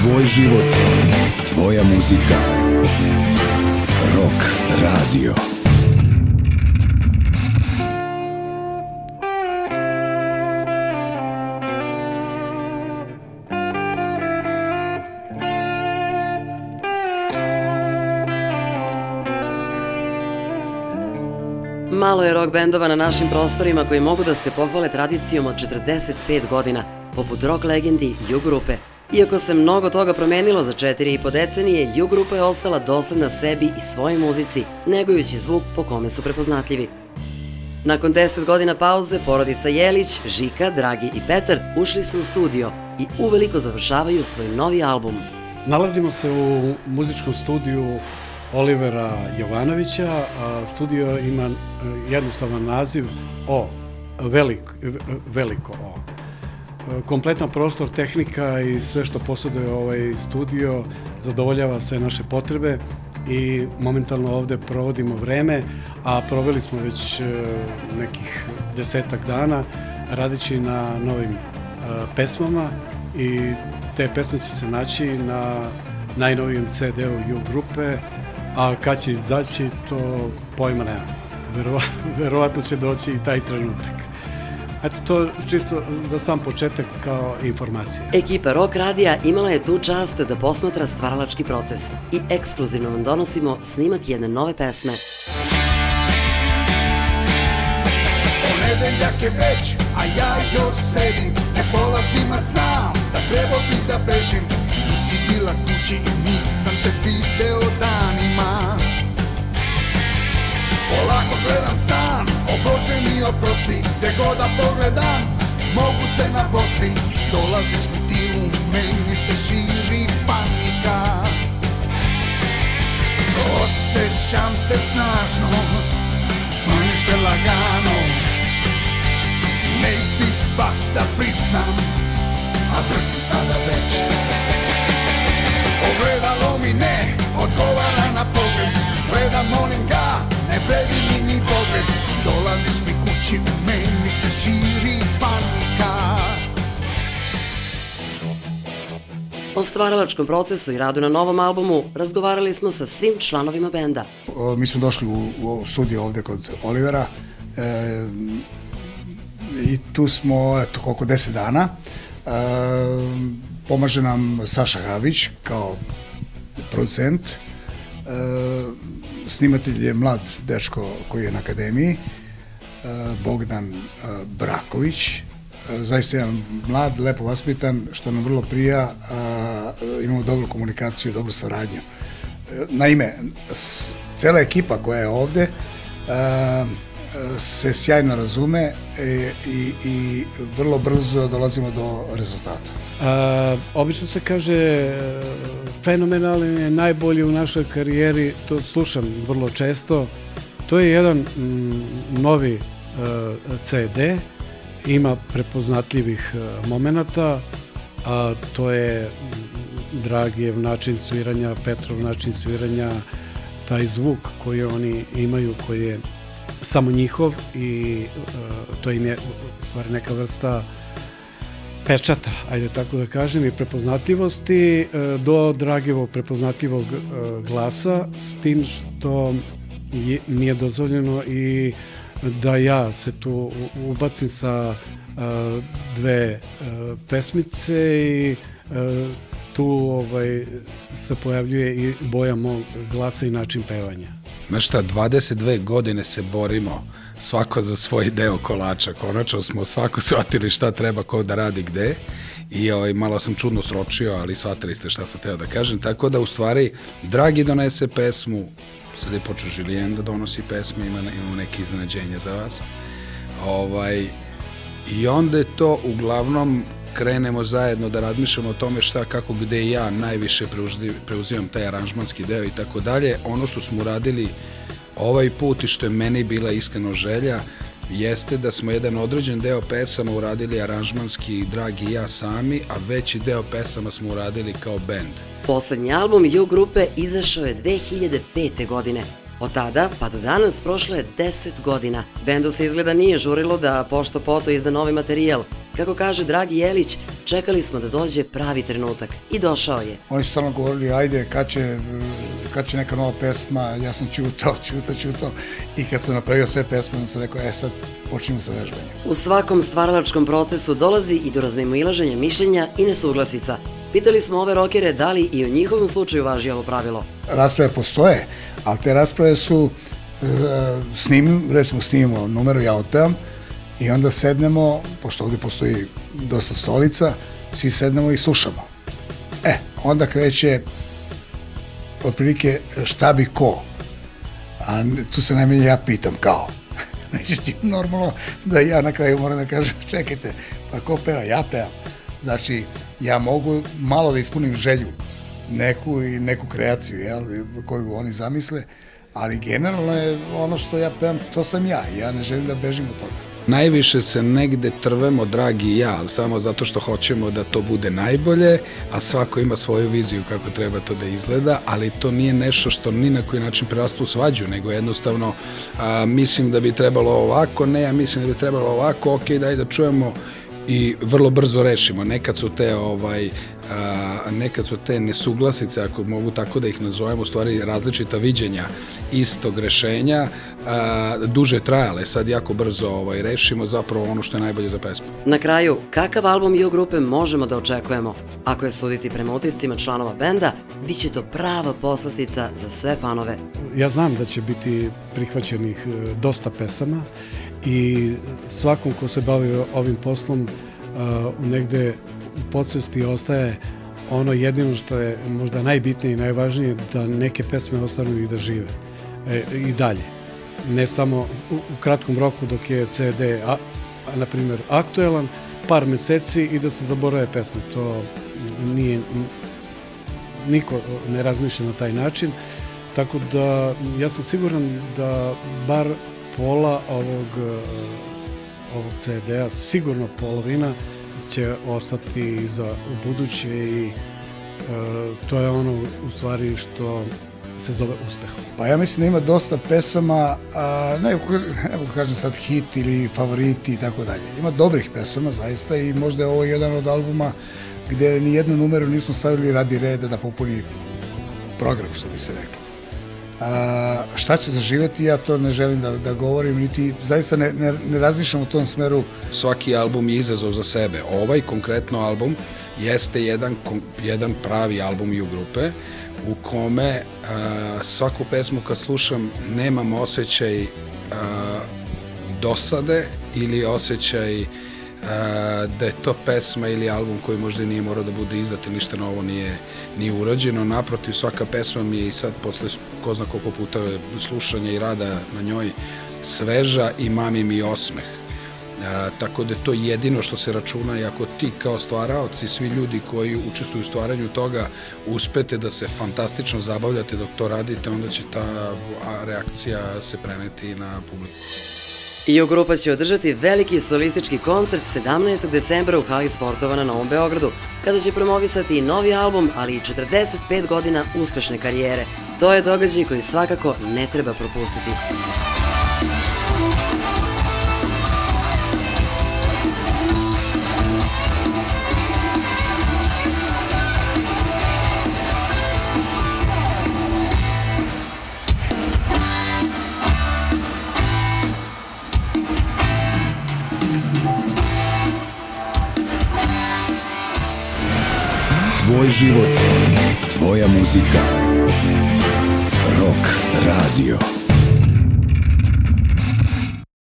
Tvoj život, tvoja muzika. Rock Radio. Malo je rock bendova na našim prostorima koji mogu da se pohvale tradicijom od 45 godina, poput rock legendi U grupe. Iako se mnogo toga promenilo za 4,5 decenije, U grupa je ostala dosledna sebi i svojoj muzici, negujući zvuk po kome su prepoznatljivi. Nakon 10 godina pauze, porodica Jelić, Žika, Dragi i Petar ušli su u studio i uveliko završavaju svoj novi album. Nalazimo se u muzičkom studiju Olivera Jovanovića, a studio ima jednostavan naziv O, veliko O. Kompletan prostor, tehnika i sve što posjeduje ovaj studio zadovoljava sve naše potrebe i momentalno ovde provodimo vreme, a proveli smo već nekih 10-ak dana radeći na novim pesmama i te pesme će se naći na najnovijem CD-u U grupe, a kad će izaći, to pojma nema. Verovatno će doći i taj trenutak. Eto, to čisto za sam početak kao informacija. Ekipa Rock Radija imala je tu čast da posmatra stvaralački proces i ekskluzivno vam donosimo snimak jedne nove pesme. Ponedeljak je već, a ja još sedim, ne polazim, a znam da trebao bi da bežim. Nisi bila kući i nisam te video danima. Polako gledam stan, o Bože mi oprosti, gde god da pogledam, mogu se nabosti. Dolaziš mi ti u meni se širi panika. Osjećam te snažno, snovim se lagano. Ne bih baš da priznam, a držim sada već. Ogledalo mi ne odgovara na pogled, gledam, molim ga, ne vredi mi ni pogled. Dolaziš mi kući, u meni se širi panika. O stvaralačkom procesu i radu na novom albumu razgovarali smo sa svim članovima benda. Mi smo došli u studio ovde kod Olivera i tu smo koliko 10 dana. Pomaže nam Saša Havić kao producent. Snimatelj je mlad dečko koji je na akademiji, Bogdan Braković. Zaista jedan mlad, lepo vaspitan, što nam vrlo prija, imamo dobru komunikaciju, dobru saradnju. Naime, cela ekipa koja je ovde se sjajno razume i vrlo brzo dolazimo do rezultata. Obično se kaže fenomenalan je najbolji u našoj karijeri, to slušam vrlo često. To je jedan novi CD, ima prepoznatljivih momenata, a to je Dragijev način sviranja, Petrov način sviranja, taj zvuk koji oni imaju, koji je samo njihov i to im je u stvari neka vrsta pečata, ajde tako da kažem, i prepoznatljivosti do Dragijevog prepoznatljivog glasa, s tim što mi je dozvoljeno i da ja se tu ubacim sa dve pesmice i tu se pojavljuje i boja mog glasa i način pevanja. Znaš šta, 22 godine se borimo svako za svoj deo kolača. Konačno smo svako shvatili šta treba ko da radi gde i malo sam čudno sročio, ali shvatili ste šta sam teo da kažem. Tako da u stvari Dragi donese pesmu, sad je počeo Žilijen da donosi pesme, imamo neke iznenađenja za vas. I onda je to uglavnom krenemo zajedno da razmišljamo o tome šta, kako, gde ja najviše preuzimam taj aranžmanski deo i tako dalje. Ono što smo uradili ovaj put i što je meni bila iskreno želja jeste da smo jedan određen deo pesama uradili aranžmanski Dragi i ja sami, a veći deo pesama smo uradili kao bend. Poslednji album U grupe izašao je 2005. godine. Od tada pa do danas prošlo je 10 godina. Bendu se izgleda nije žurilo da pošto poto izda novi materijal. Kako kaže Dragi Jelić, čekali smo da dođe pravi trenutak i došao je. Oni su stalno govorili, ajde, kad će neka nova pesma, ja sam čutao i kad sam napravio sve pesme, onda sam rekao, sad počnemo sa vežbanjem. U svakom stvaralačkom procesu dolazi i do razmimoilaženja mišljenja i nesuglasica. Pitali smo ove rokere da li i u njihovom slučaju važi ovo pravilo. Rasprave postoje, ali te rasprave su snimimo numeru, ja otpevam i onda sednemo, pošto ovdje postoji dosta stolica, svi sednemo i slušamo. Onda kreće otprilike šta bi ko, a tu se najmanje ja pitam kao. Znači, normalno da ja na kraju moram da kažem, čekajte, pa ko peva? Ja pevam. Znači, ja mogu malo da ispunim želju, neku kreaciju, koju oni zamisle, ali generalno je ono što ja pevam, to sam ja ne želim da bežim od toga. Najviše se negde trvemo, dragi ja, samo zato što hoćemo da to bude najbolje, a svako ima svoju viziju kako treba to da izgleda, ali to nije nešto što ni na koji način prerasta u svađu, nego jednostavno mislim da bi trebalo ovako, ne, ja mislim da bi trebalo ovako, ok, daj da čujemo i vrlo brzo rešimo. Nekad su te nesuglasice, ako mogu tako da ih nazovemo, u stvari različita viđenja istog rešenja, duže trajale, sad jako brzo rešimo zapravo ono što je najbolje za pesmu. Na kraju, kakav album Ju grupe možemo da očekujemo? Ako je suditi prema utiscima članova benda, bit će to prava poslastica za sve fanove. Ja znam da će biti prihvaćenih dosta pesama i svakom ko se bavi ovim poslom negde u podsvesti ostaje ono jedino što je možda najbitnije i najvažnije, da neke pesme ostanu i da žive i dalje. Ne samo u kratkom roku dok je CD, na primjer, aktuelan, par meseci i da se zaborave pesme. To nije, niko ne razmišlja na taj način, tako da ja sam siguran da bar pola ovog CD-a, sigurno polovina, će ostati za ubuduće i to je ono u stvari što se zove uspeh. Pa ja mislim da ima dosta pesama, ne kažem sad hit ili favoriti i tako dalje. Ima dobrih pesama zaista i možda je ovo jedan od albuma gde ni jednu numeru nismo stavili radi reda da popuni program, što bi se reklo. Šta će zaživeti, ja to ne želim da govorim, niti zaista ne razmišljam u tom smeru. Svaki album je izazov za sebe. Ovaj konkretno album jeste jedan pravi album Ju grupe u kome svaku pesmu kad slušam nemam osjećaj dosade ili osjećaj da je to pesma ili album koji možda nije morao da bude izdat ili ništa novo nije urađeno. Naprotiv, svaka pesma mi je i sad posle ko zna koliko puta slušanja i rada na njoj sveža i mami mi osmeh. Tako da je to jedino što se računa i ako ti kao stvaraoci, svi ljudi koji učestvuju u stvaranju toga uspete da se fantastično zabavljate dok to radite, onda će ta reakcija se preneti na publiku. Ju grupa će održati veliki solistički koncert 17. decembra u hali sportova na Novom Beogradu, kada će promovisati i novi album, ali i 45 godina uspešne karijere. To je događaj koji svakako ne treba propustiti. Tvoj život, tvoja muzika.